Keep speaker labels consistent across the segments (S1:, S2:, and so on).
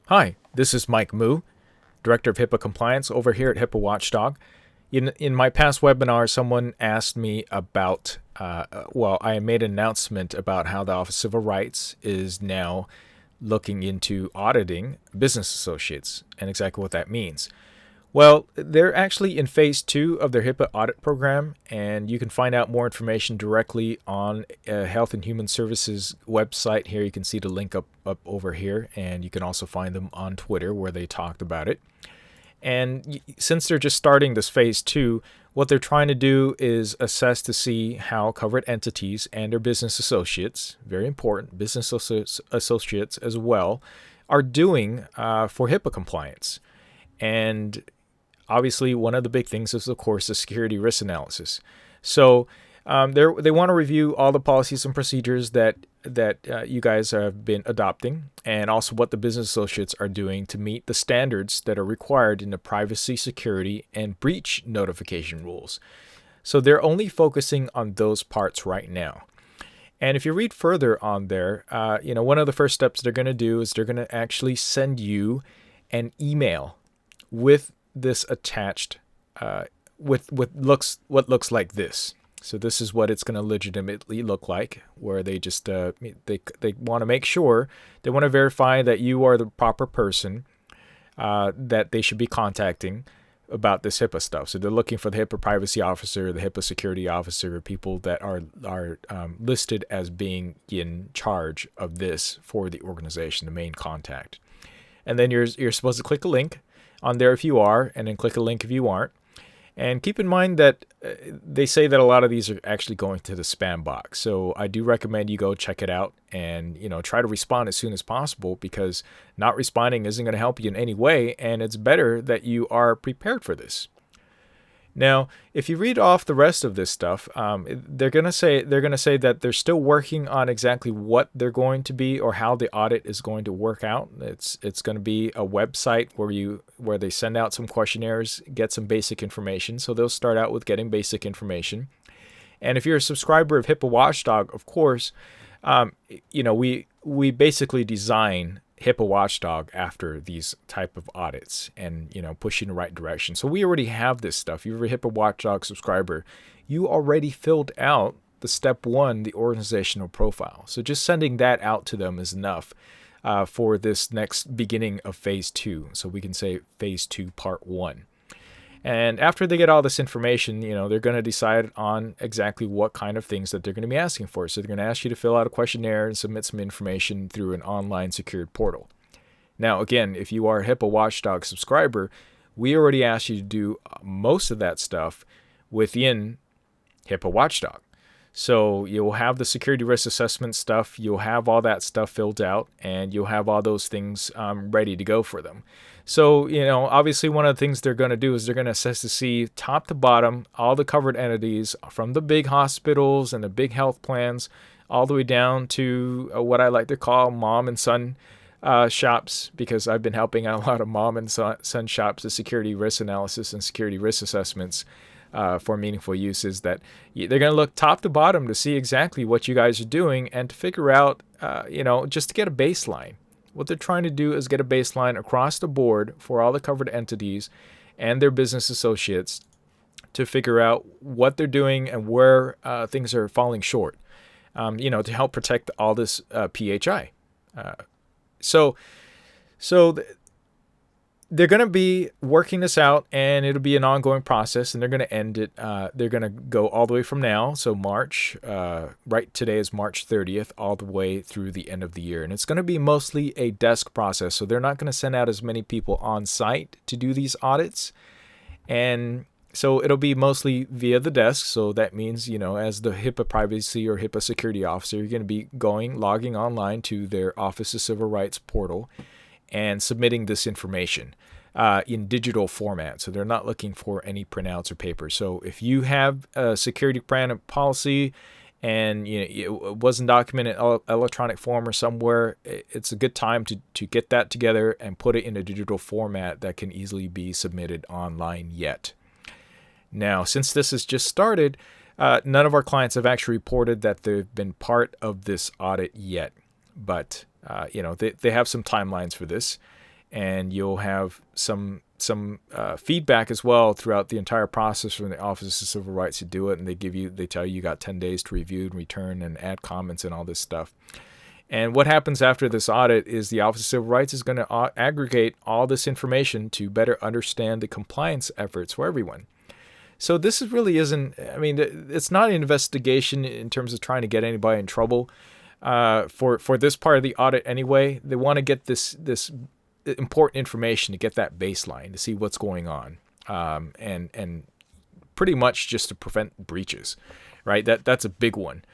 S1: Hi, this is Mike Moo, Director of HIPAA Compliance over here at HIPAA Watchdog. In my past webinar, someone asked me about, I made an announcement about how the Office of Civil Rights is now looking into auditing business associates and exactly what that means. Well, they're actually in phase 2 of their HIPAA audit program, and you can find out more information directly on Health and Human Services website here. You can see the link up over here, and you can also find them on Twitter where they talked about it. And since they're just starting this phase 2, what they're trying to do is assess to see how covered entities and their business associates, very important, business associates as well, are doing for HIPAA compliance. And obviously, one of the big things is, of course, the security risk analysis. So they want to review all the policies and procedures that you guys have been adopting, and also what the business associates are doing to meet the standards that are required in the privacy, security, and breach notification rules. So they're only focusing on those parts right now. And if you read further on there, one of the first steps they're going to do is they're going to actually send you an email with this attached with what looks like this. So this is what it's going to legitimately look like, where they just they want to make sure, they want to verify that you are the proper person that they should be contacting about this HIPAA stuff. So they're looking for the HIPAA privacy officer, the HIPAA security officer, people that are listed as being in charge of this for the organization, the main contact. And then you're supposed to click a link on there if you are, and then click a link if you aren't. And keep in mind that they say that a lot of these are actually going to the spam box. So I do recommend you go check it out and try to respond as soon as possible, because not responding isn't going to help you in any way, and it's better that you are prepared for this. Now, if you read off the rest of this stuff, they're going to say that they're still working on exactly what they're going to be or how the audit is going to work out. It's going to be a website where they send out some questionnaires, get some basic information. So they'll start out with getting basic information. And if you're a subscriber of HIPAA Watchdog, of course, we basically design HIPAA Watchdog after these type of audits and push you in the right direction. So we already have this stuff. You're a HIPAA Watchdog subscriber. You already filled out the step 1, the organizational profile. So just sending that out to them is enough for this next beginning of phase 2. So we can say phase 2 part 1. And after they get all this information, they're going to decide on exactly what kind of things that they're going to be asking for. So they're going to ask you to fill out a questionnaire and submit some information through an online secured portal. Now, again, if you are a HIPAA Watchdog subscriber, we already asked you to do most of that stuff within HIPAA Watchdog. So you'll have the security risk assessment stuff, you'll have all that stuff filled out, and you'll have all those things ready to go for them. So, obviously one of the things they're going to do is they're going to assess to see top to bottom all the covered entities, from the big hospitals and the big health plans all the way down to what I like to call mom and son shops, because I've been helping out a lot of mom and son shops, the security risk analysis and security risk assessments for meaningful uses. That they're going to look top to bottom to see exactly what you guys are doing and to figure out, just to get a baseline. What they're trying to do is get a baseline across the board for all the covered entities and their business associates to figure out what they're doing and where things are falling short, to help protect all this PHI. So they're going to be working this out, and it'll be an ongoing process, and they're going to end it. They're going to go all the way from now, so March, right today is March 30th, all the way through the end of the year. And it's going to be mostly a desk process, so they're not going to send out as many people on site to do these audits. And so it'll be mostly via the desk. So that means, as the HIPAA privacy or HIPAA security officer, you're going to be logging online to their Office of Civil Rights portal and submitting this information in digital format. So they're not looking for any printouts or paper. So if you have a security plan policy and it wasn't documented in electronic form or somewhere, it's a good time to get that together and put it in a digital format that can easily be submitted online yet. Now, since this has just started, none of our clients have actually reported that they've been part of this audit yet. But they have some timelines for this. and you'll have some feedback as well throughout the entire process from the Office of Civil Rights to do it, and they tell you got 10 days to review and return and add comments and all this stuff. And what happens after this audit is the Office of Civil Rights is going to aggregate all this information to better understand the compliance efforts for everyone. So this really isn't, I mean, it's not an investigation in terms of trying to get anybody in trouble for this part of the audit anyway. They want to get this important information to get that baseline, to see what's going on, and pretty much just to prevent breaches, right? That's a big one.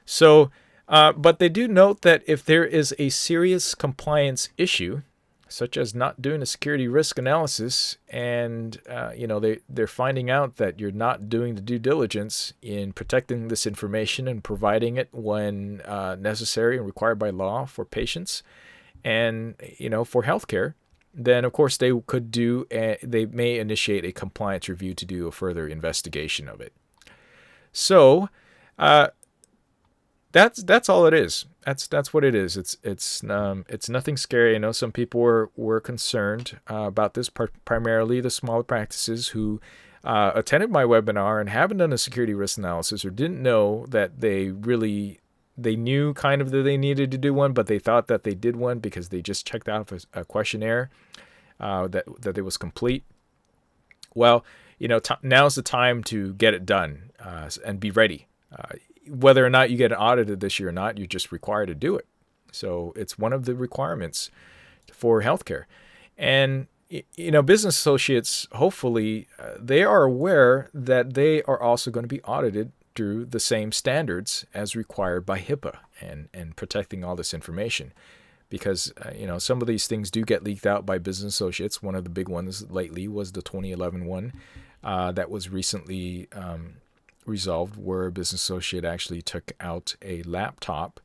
S1: So, but they do note that if there is a serious compliance issue, such as not doing a security risk analysis, and they're finding out that you're not doing the due diligence in protecting this information and providing it when necessary and required by law for patients and for healthcare, then of course they may initiate a compliance review to do a further investigation of it. So that's all it is. That's what it is. It's nothing scary. I know some people were concerned about this, primarily the smaller practices who attended my webinar and haven't done a security risk analysis or didn't know that they knew kind of that they needed to do one, but they thought that they did one because they just checked out a questionnaire that it was complete. Well, now's the time to get it done and be ready. Whether or not you get audited this year or not, you're just required to do it. So it's one of the requirements for healthcare. And business associates, hopefully, they are aware that they are also going to be audited through the same standards as required by HIPAA and protecting all this information. Because, some of these things do get leaked out by business associates. One of the big ones lately was the 2011 one that was recently resolved, where a business associate actually took out a laptop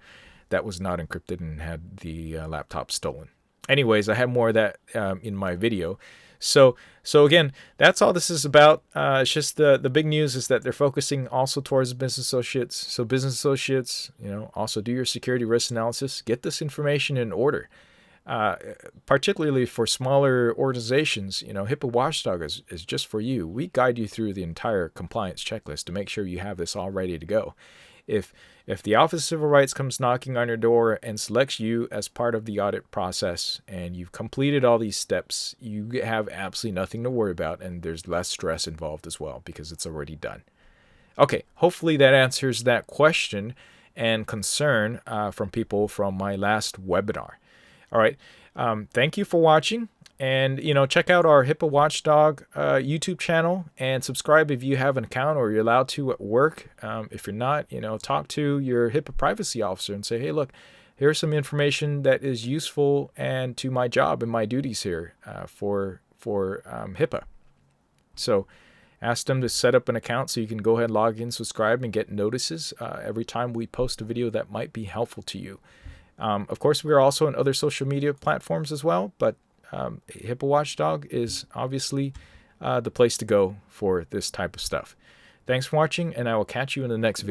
S1: that was not encrypted and had the laptop stolen. Anyways, I have more of that in my video. So again, that's all this is about. It's just the big news is that they're focusing also towards business associates. So business associates, also do your security risk analysis. Get this information in order. Particularly for smaller organizations, HIPAA Watchdog is just for you. We guide you through the entire compliance checklist to make sure you have this all ready to go. If the Office of Civil Rights comes knocking on your door and selects you as part of the audit process and you've completed all these steps, you have absolutely nothing to worry about, and there's less stress involved as well because it's already done. Okay, hopefully that answers that question and concern from people from my last webinar. All right. Thank you for watching, and check out our HIPAA Watchdog YouTube channel and subscribe if you have an account or you're allowed to at work. If you're not, talk to your HIPAA privacy officer and say, hey, look, here's some information that is useful and to my job and my duties here for HIPAA. So ask them to set up an account so you can go ahead, log in, subscribe, and get notices every time we post a video that might be helpful to you. Of course, we are also on other social media platforms as well, but HIPAA Watchdog is obviously the place to go for this type of stuff. Thanks for watching, and I will catch you in the next video.